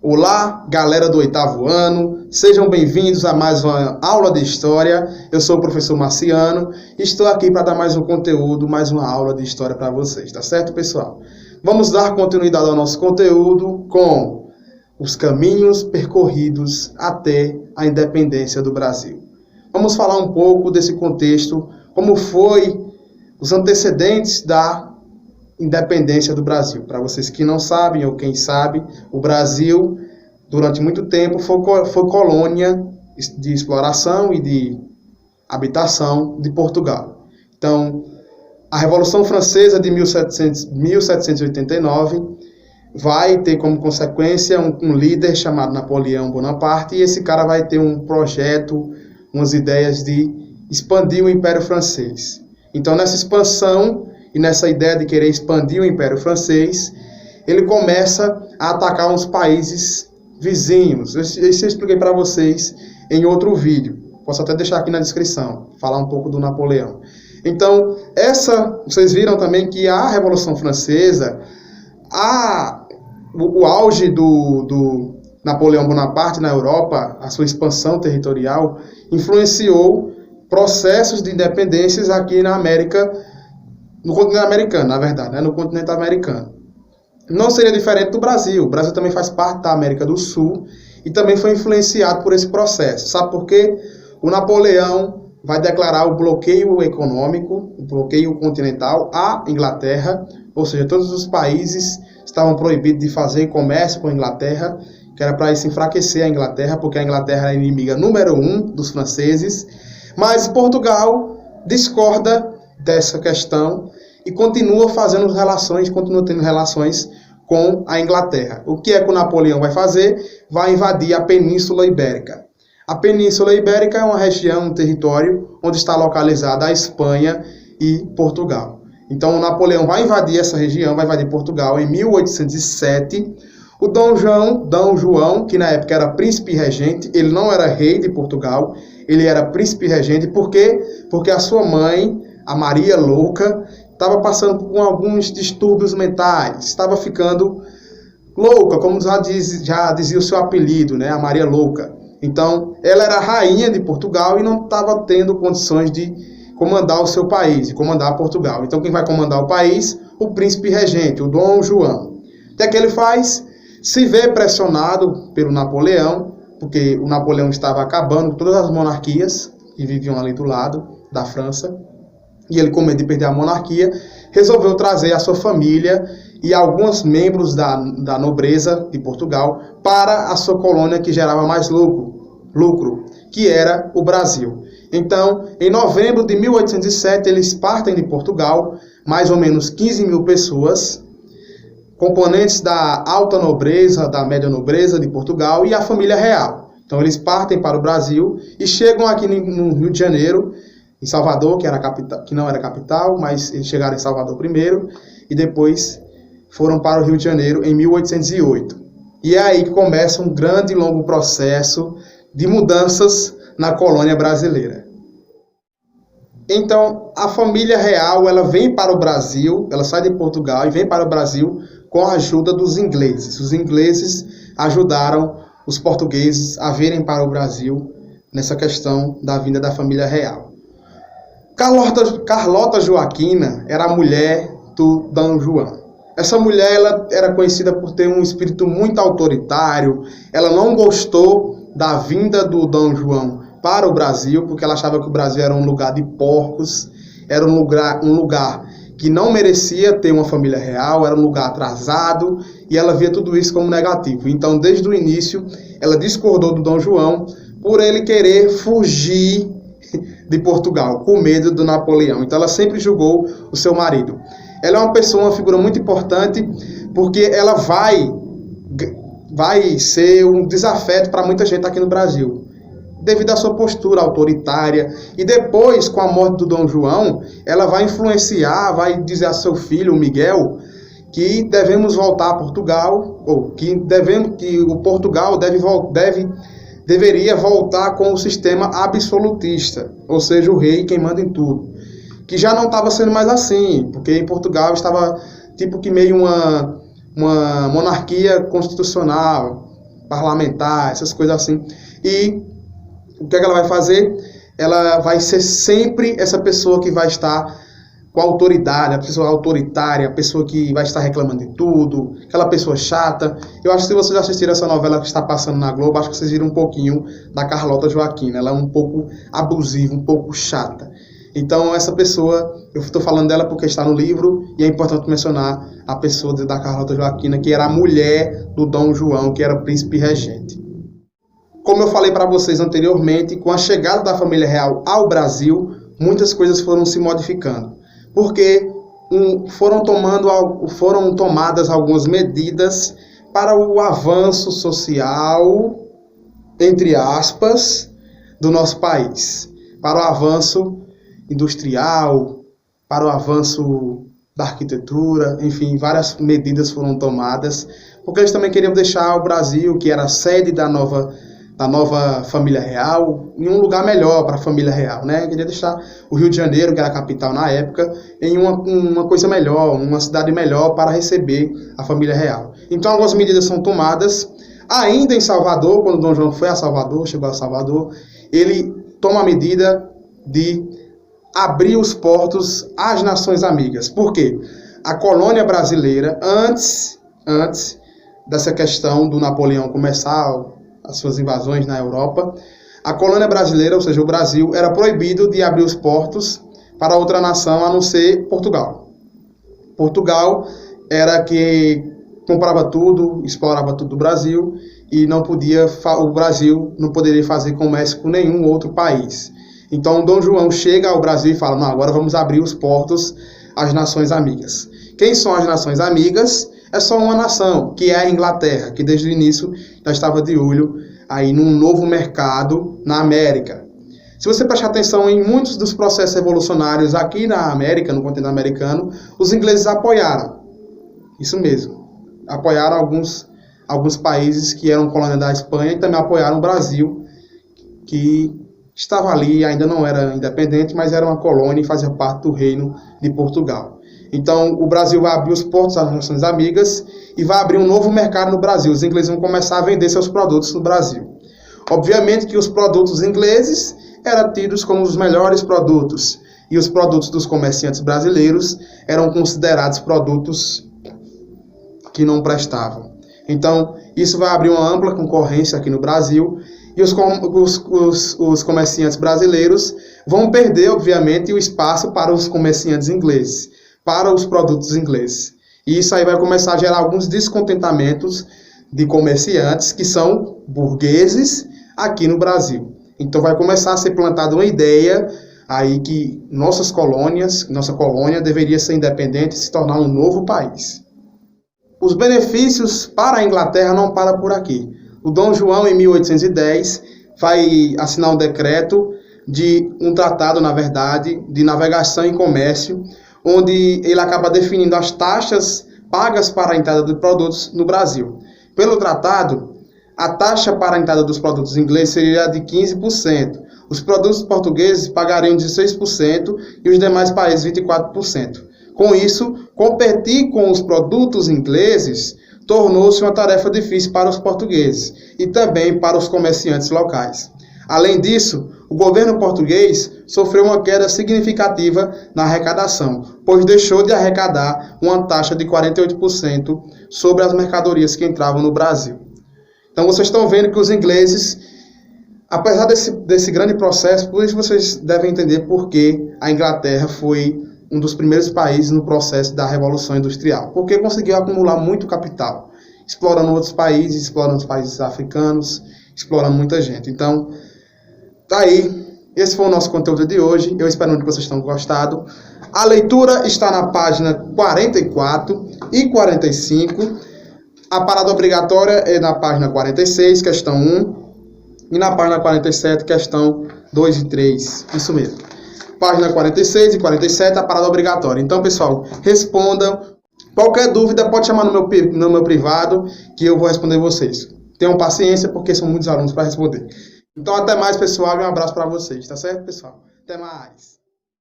Olá, galera do 8º ano, sejam bem-vindos a mais uma aula de História. Eu sou o professor Marciano e estou aqui para dar mais um conteúdo, mais uma aula de História para vocês, tá certo, pessoal? Vamos dar continuidade ao nosso conteúdo com os caminhos percorridos até a independência do Brasil. Vamos falar um pouco desse contexto, como foi os antecedentes da independência do Brasil. Para vocês que não sabem, ou quem sabe, o Brasil, durante muito tempo, foi colônia de exploração e de habitação de Portugal. Então, a Revolução Francesa de 1789 vai ter como consequência um líder chamado Napoleão Bonaparte, e esse cara vai ter um projeto, umas ideias de expandir o Império Francês. Então, nessa expansão e nessa ideia de querer expandir o Império Francês, ele começa a atacar uns países vizinhos. Isso eu expliquei para vocês em outro vídeo. Posso até deixar aqui na descrição, falar um pouco do Napoleão. Então, vocês viram também que a Revolução Francesa, o auge do Napoleão Bonaparte na Europa, a sua expansão territorial, influenciou processos de independências aqui na América, no continente americano, na verdade, né? No continente americano. Não seria diferente do Brasil. O Brasil também faz parte da América do Sul e também foi influenciado por esse processo. Sabe por quê? O Napoleão vai declarar o bloqueio econômico, o bloqueio continental à Inglaterra, ou seja, todos os países estavam proibidos de fazer comércio com a Inglaterra, que era para isso enfraquecer a Inglaterra, porque a Inglaterra era a inimiga número 1 dos franceses. Mas Portugal discorda dessa questão e continua tendo relações com a Inglaterra. O que é que o Napoleão vai fazer? Vai invadir a Península Ibérica. A Península Ibérica é uma região, um território, onde está localizada a Espanha e Portugal. Então, o Napoleão vai invadir essa região, vai invadir Portugal em 1807. O Dom João, que na época era príncipe regente, ele não era rei de Portugal, ele era príncipe regente. Por quê? Porque a sua mãe, a Maria Louca, estava passando por alguns distúrbios mentais, estava ficando louca, como já dizia o seu apelido, né? A Maria Louca. Então, ela era a rainha de Portugal e não estava tendo condições de comandar o seu país, de comandar Portugal. Então, quem vai comandar o país? O príncipe regente, o Dom João. O que é que ele faz? Se vê pressionado pelo Napoleão, porque o Napoleão estava acabando com todas as monarquias que viviam ali do lado da França, e ele, com medo de perder a monarquia, resolveu trazer a sua família e alguns membros da nobreza de Portugal para a sua colônia que gerava mais lucro, que era o Brasil. Então, em novembro de 1807, eles partem de Portugal, mais ou menos 15 mil pessoas, componentes da alta nobreza, da média nobreza de Portugal e a família real. Então, eles partem para o Brasil e chegam aqui no Rio de Janeiro, em Salvador, que não era capital, mas eles chegaram em Salvador primeiro e depois foram para o Rio de Janeiro em 1808. E é aí que começa um grande e longo processo de mudanças na colônia brasileira. Então, a família real, ela vem para o Brasil, ela sai de Portugal e vem para o Brasil com a ajuda dos ingleses. Os ingleses ajudaram os portugueses a virem para o Brasil nessa questão da vinda da família real. Carlota Joaquina era a mulher do Dom João. Essa mulher, ela era conhecida por ter um espírito muito autoritário. Ela não gostou da vinda do Dom João para o Brasil, porque ela achava que o Brasil era um lugar de porcos, era um lugar que não merecia ter uma família real, era um lugar atrasado, e ela via tudo isso como negativo. Então, desde o início, ela discordou do Dom João por ele querer fugir de Portugal, com medo do Napoleão. Então, ela sempre julgou o seu marido. Ela é uma figura muito importante, porque ela vai ser um desafeto para muita gente aqui no Brasil, devido à sua postura autoritária. E depois, com a morte do Dom João, ela vai influenciar, vai dizer a seu filho, o Miguel, que devemos voltar a Portugal, ou que o Portugal deveria voltar com o sistema absolutista, ou seja, o rei quem manda em tudo, que já não estava sendo mais assim, porque em Portugal estava tipo que meio uma monarquia constitucional, parlamentar, essas coisas assim. E o que é que ela vai fazer? Ela vai ser sempre essa pessoa que vai estar com autoridade, a pessoa autoritária, a pessoa que vai estar reclamando de tudo, aquela pessoa chata. Eu acho que se vocês assistiram essa novela que está passando na Globo, acho que vocês viram um pouquinho da Carlota Joaquim, né? Ela é um pouco abusiva, um pouco chata. Então, essa pessoa, eu estou falando dela porque está no livro, e é importante mencionar a pessoa da Carlota Joaquina, que era a mulher do Dom João, que era príncipe regente. Como eu falei para vocês anteriormente, com a chegada da família real ao Brasil, muitas coisas foram se modificando. Porque foram tomadas algumas medidas para o avanço social, entre aspas, do nosso país. Para o avanço industrial, para o avanço da arquitetura, enfim, várias medidas foram tomadas, porque eles também queriam deixar o Brasil, que era a sede da nova família real, em um lugar melhor para a família real, né? Queria deixar o Rio de Janeiro, que era a capital na época, em uma coisa melhor, uma cidade melhor para receber a família real. Então, algumas medidas são tomadas. Ainda em Salvador, quando Dom João foi a Salvador, chegou a Salvador, ele toma a medida de abrir os portos às nações amigas. Por quê? A colônia brasileira, antes dessa questão do Napoleão começar as suas invasões na Europa, a colônia brasileira, ou seja, o Brasil, era proibido de abrir os portos para outra nação, a não ser Portugal. Portugal era que comprava tudo, explorava tudo do Brasil, e o Brasil não poderia fazer comércio com nenhum outro país. Então, Dom João chega ao Brasil e fala, não, agora vamos abrir os portos às nações amigas. Quem são as nações amigas? É só uma nação, que é a Inglaterra, que desde o início já estava de olho aí num novo mercado na América. Se você prestar atenção em muitos dos processos revolucionários aqui na América, no continente americano, os ingleses apoiaram. Isso mesmo. Apoiaram alguns países que eram colônia da Espanha e também apoiaram o Brasil, que estava ali, ainda não era independente, mas era uma colônia e fazia parte do reino de Portugal. Então, o Brasil vai abrir os portos às nações amigas e vai abrir um novo mercado no Brasil. Os ingleses vão começar a vender seus produtos no Brasil. Obviamente que os produtos ingleses eram tidos como os melhores produtos e os produtos dos comerciantes brasileiros eram considerados produtos que não prestavam. Então, isso vai abrir uma ampla concorrência aqui no Brasil e os comerciantes brasileiros vão perder, obviamente, o espaço para os comerciantes ingleses, para os produtos ingleses. E isso aí vai começar a gerar alguns descontentamentos de comerciantes que são burgueses aqui no Brasil. Então vai começar a ser plantada uma ideia aí que nossa colônia deveria ser independente e se tornar um novo país. Os benefícios para a Inglaterra não param por aqui. O Dom João, em 1810, vai assinar um decreto de um tratado, na verdade, de navegação e comércio, onde ele acaba definindo as taxas pagas para a entrada de produtos no Brasil. Pelo tratado, a taxa para a entrada dos produtos ingleses seria de 15%. Os produtos portugueses pagariam 16% e os demais países 24%. Com isso, competir com os produtos ingleses tornou-se uma tarefa difícil para os portugueses e também para os comerciantes locais. Além disso, o governo português sofreu uma queda significativa na arrecadação, pois deixou de arrecadar uma taxa de 48% sobre as mercadorias que entravam no Brasil. Então vocês estão vendo que os ingleses, apesar desse grande processo, por isso vocês devem entender por que a Inglaterra foi um dos primeiros países no processo da Revolução Industrial, porque conseguiu acumular muito capital, explorando outros países, explorando os países africanos, explorando muita gente. Então, tá aí, esse foi o nosso conteúdo de hoje, eu espero que vocês tenham gostado. A leitura está na página 44 e 45, a parada obrigatória é na página 46, questão 1, e na página 47, questão 2 e 3, isso mesmo. Página 46 e 47, a parada obrigatória. Então, pessoal, respondam. Qualquer dúvida, pode chamar no meu privado, que eu vou responder vocês. Tenham paciência, porque são muitos alunos para responder. Então, até mais, pessoal, e um abraço para vocês, tá certo, pessoal? Até mais.